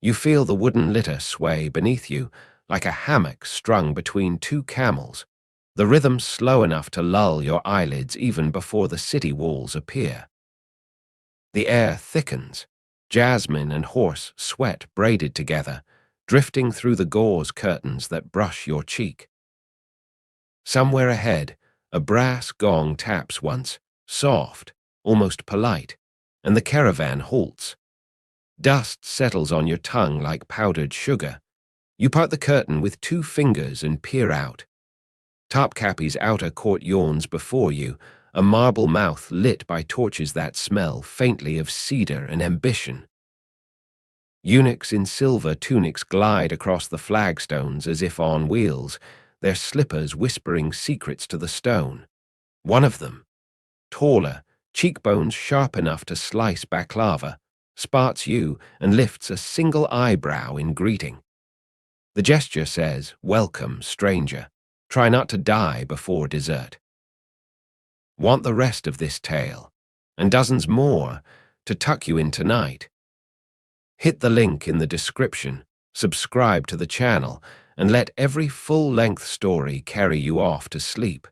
You feel the wooden litter sway beneath you, like a hammock strung between two camels, the rhythm slow enough to lull your eyelids even before the city walls appear. The air thickens, jasmine and horse sweat braided together, drifting through the gauze curtains that brush your cheek. Somewhere ahead, a brass gong taps once, soft, almost polite, and the caravan halts. Dust settles on your tongue like powdered sugar. You part the curtain with 2 fingers and peer out. Topkapi's outer court yawns before you, a marble mouth lit by torches that smell faintly of cedar and ambition. Eunuchs in silver tunics glide across the flagstones as if on wheels, their slippers whispering secrets to the stone. One of them, taller, cheekbones sharp enough to slice baklava, spots you and lifts a single eyebrow in greeting. The gesture says, "Welcome, stranger. Try not to die before dessert." Want the rest of this tale, and dozens more, to tuck you in tonight? Hit the link in the description, subscribe to the channel, and let every full-length story carry you off to sleep.